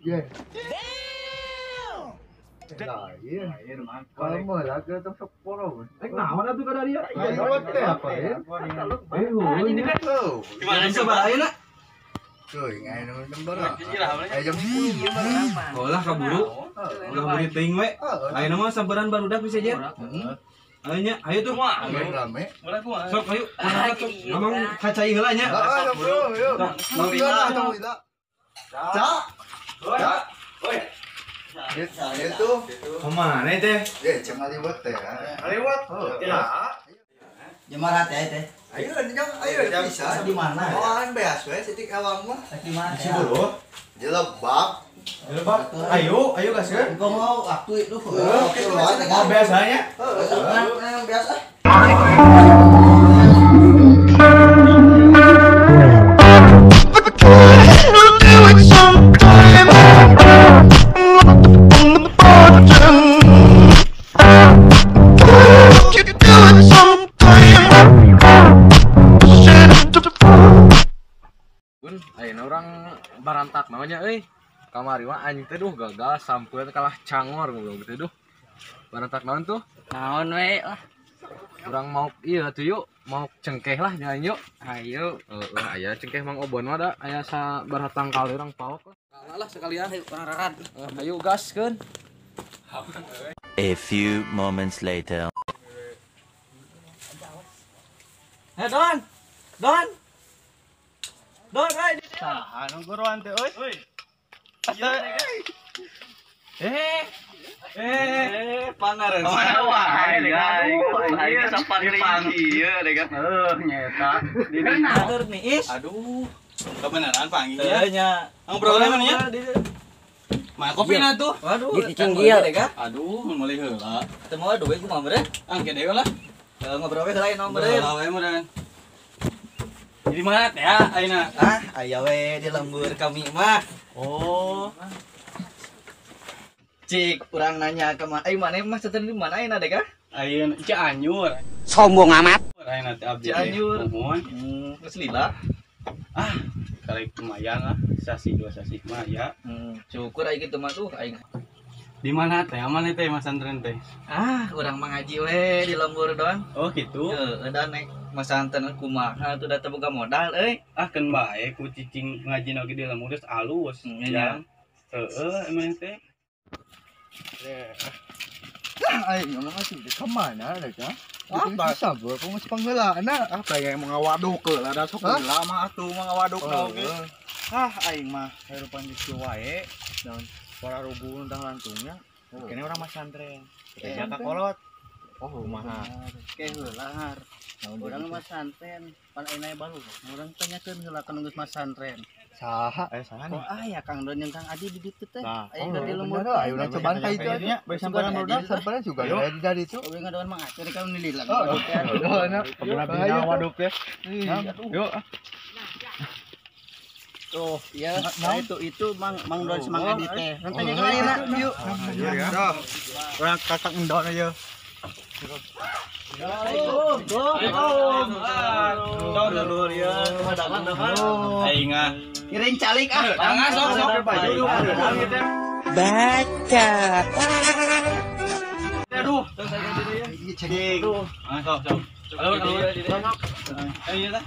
Ye. Lain. Kalau mau lagi tuh sepuluh. Naon atuh kada dia? Lewat teh apa ya? Ini kan Gimana coba ayeuna? Cuy, ngai nomor. Jam 10 Oh lah kaburu. Ulah beri teuing we. Ayeuna mah sabaran barudak bisa jet. Ayo nya, ayo tuh. rame. Sok ayo. Ngomong kacai heula nya. Yuk. Cak. Itu. Kemana teh? Ya, jangan liwat teh. lewat. Ya. Jemarat ya teh. Ayo bisa. Di mana? Awan beas we titik awang mah. Di mana? Si buru. Jelebak. Ayo gaskeun. Engkau mau waktu itu. Oke, Mau biasanya. Yang biasa. Ayeuna orang barantak namanya kamari mah anjing teh duh gagal sampeun kalah cangor goblok gitu duh. Barantak naon tuh? Naon we lah. Urang mau ieu atuh yuk, mau cengkeh lah nyain yuk. Ayo. Aya cengkeh Mang Obon mah da aya sabaratang kali urang paok. Kalah lah sekalian ayo pararat. Ayo gaskeun. A few moments later. Don. Don, Saha nu guruan teh euy? pangareun. Wae ieu sapari panggil deh kan. Nyeta. Bener nih is. Aduh. Kebenaran panggil Teu ya. nya. Ngobrol mana nya? Mah kopi na tuh. Waduh. Gitu cinggil deh kan. Aduh, meuli heula. Teu mau duwe kumaha meureun? Angke dewe lah. Ngobrol we lain nomor Heula we meureun. Di mana teh ayeuna? Aya we di lembur kami mah. Oh. Cik, urang nanya ke mana? Mana mah setel di mana ayeuna deh kah? Ayeuna Cianjur. Sombong amat. Ayeuna teh abdi. Cianjur. Mohon. Geus lila. Kali lumayan lah, sasi 2 sasi mah ya. Syukur aya kitu mah tuh aing. Di mana teh? Aman teh Mas Antren teh? Urang mah ngaji we di lembur doang. Oh gitu. Dan naik masanten kumaha tuh da teu boga modal euy. Kan bae ku cicing ngaji oge di lembur geus alus. Iya. Emang teh. Aing ngomong asuh di kemana ada kah? Apa sabar kamu pangheulaana? Apa yang mengawaduk ke lah sok lama atuh mengawaduk oge. Aing mah harupan di wae naon para rubuh tentang lantungnya. Kene orang mas santren. Kita jaga kolot. Oh, kumaha? Ke heular. Urang mah santren, pan ayeuna baru. Urang tanyakeun heula ka geus mas santren. Saha saha Oh aya Kang Don jeung Kang Adi di ditu teh. Nah, Aya di lembur. Ayo urang coban ka itu nya. Samperan udah Samperan juga ada di dari itu. Oke ngadoan mah atur ka nilila. pernah waduk ya. Yuk. Tuh, ya, itu Mang Don Mang Adi teh. Tanya ke lain yuk. Orang kakak endon aja. Kiring calik Baca. Aduh. Sok. Halo. Ayo lah.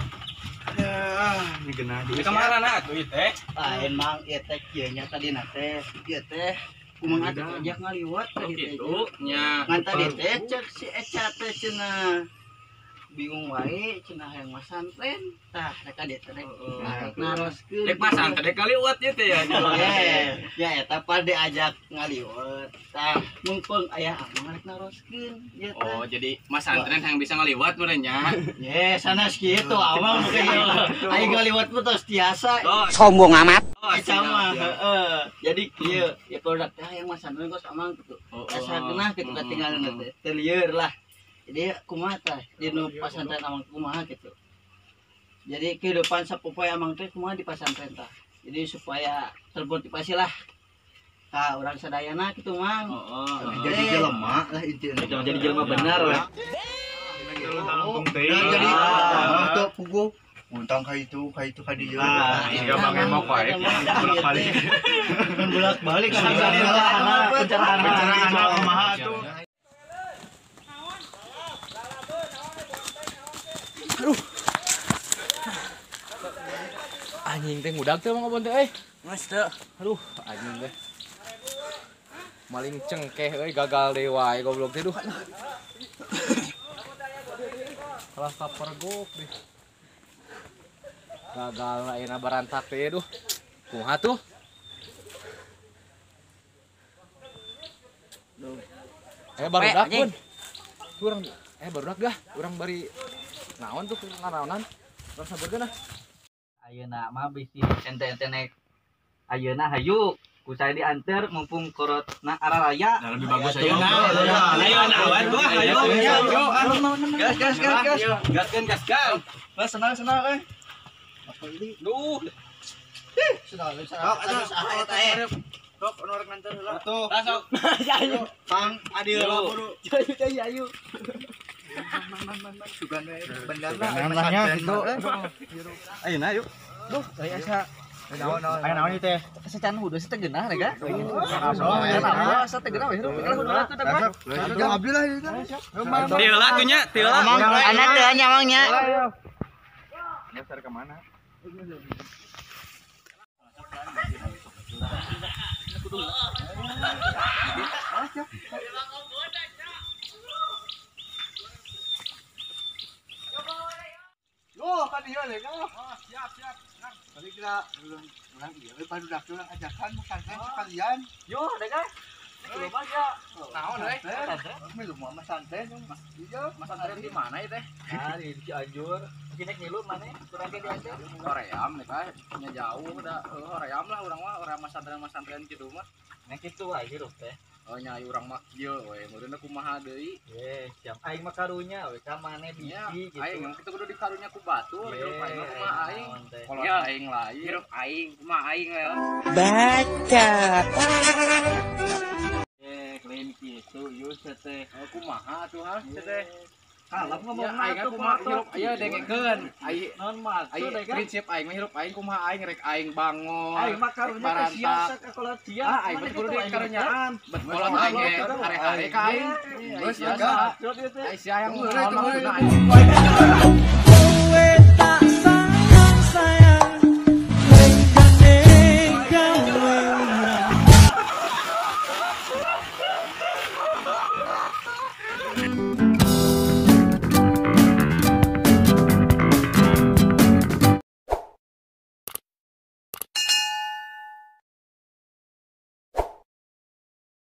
Ini genah di kamar atuh ieu teh. lain Mang ieu teh kieu nya tadi na teh. Ieu teh kumaha atuh ajak ngaliwat tadi teh. Gitu nya. Ngan tadi teh cek si Eca teh cenah bingung wae cenah hayang mas santren. Tah reka dia teh naroskeun. Dek masan teh kaliwat ieu teh ya. Ya eta pa diajak ngaliwat. Tah mungkul aya amang rek naroskeun. Ya teh. Oh, jadi Mas Antren yang bisa ngaliwat merenya. Ye, sanes kitu amang kayak aing ngaliwat mah tos tiasa. Sombong amat. Sama, heeh. Jadi kieu, ya produk teh yang mas santren kos amang kitu. Asarna kitu katinggalna teh. Teu lieur lah. Jadi kumaha teh di nu pasantren amang kumaha gitu. Jadi kehidupan sapopoe amang teh kumaha di pasantren tah. Jadi supaya termotivasi lah. Nah, orang sadayana gitu mang. Jadi jelema lah intinya. Jadi jelema benar we. Langsung teh. Jadi tuh pugu Untang ka itu ka dia. Jika Bang mau baik, bolak-balik. Bolak-balik kan Pencerahan kumaha tuh. Anjing teh ngudag teh Mang Obon teh euy. Mas teu. Aduh, anjing teh. Maling cengkeh euy gagal deui wae goblok teh duh. Salah kapergok deh. Gagal ayeuna barantak teh duh. Kumaha tuh? Barudak pun. Kurang barudak dah. Urang bari naon tuh nganaonan. Urang sabeurkeun ah. Ayeuna mah bisi ente-ente naik ayeuna hayu ku saya diantar mumpung korotna araraya. Nah, lebih bagus ayo. Ayo nawan gua, ayo. Gas. Gaskeun gaskan. Mas senang euy. Duh. Sok orang nganter heula. Tuh. Tasok. Kang adil lah kudu. Ayo. Nanya gitu. Ayeuna yuk. Duh, aya asa. Aya naon ieu teh? Secan hudu teh geunah rega. Asa teh geunah we hirup kalau hudu teh dah. Abdi lah itu. Tila tunya, tila. Anak teh nyawangnya. Dasar ke mana? Oh, kan dia leh. Siap. Tadi kita ulang iya, barudak ulang ajakan makan sekalian. Yo, rega. Belum aja. Naon euy? Belum mau santai dong. Iya, Masantren di mana ieu teh? Ah, di Cianjur. Kinek ngilu mana? Kurang ge diantar. Hoream nih nya jauh da hoream lah urang mah orang masantren kitu mah. Nek kitu wae hirup teh. Oh nyai urang mah kieu we meureunna kumaha deui. Siap aing mah karunya we ka mane Ya, bisi gitu. aing kita kudu dikarunya ku batur hirup aing mah kumaha aing. Kalau Ya. aing lain. Hirup aing, kumaha aing we. Lain kitu yus teh. Kumaha tuh ha teh. Kalem ngomong Ya aing kumaha hirup aya dengekeun. Aing non mas. prinsip aing mah hirup aing kumaha aing rek aing bangun. Aing mah karunya teh siasa ka kolot sia. Aing mah kudu dikarunyaan. Kolot aing ge are-are ka aing. Geus biasa. Aing sia yang naon maksudna aing.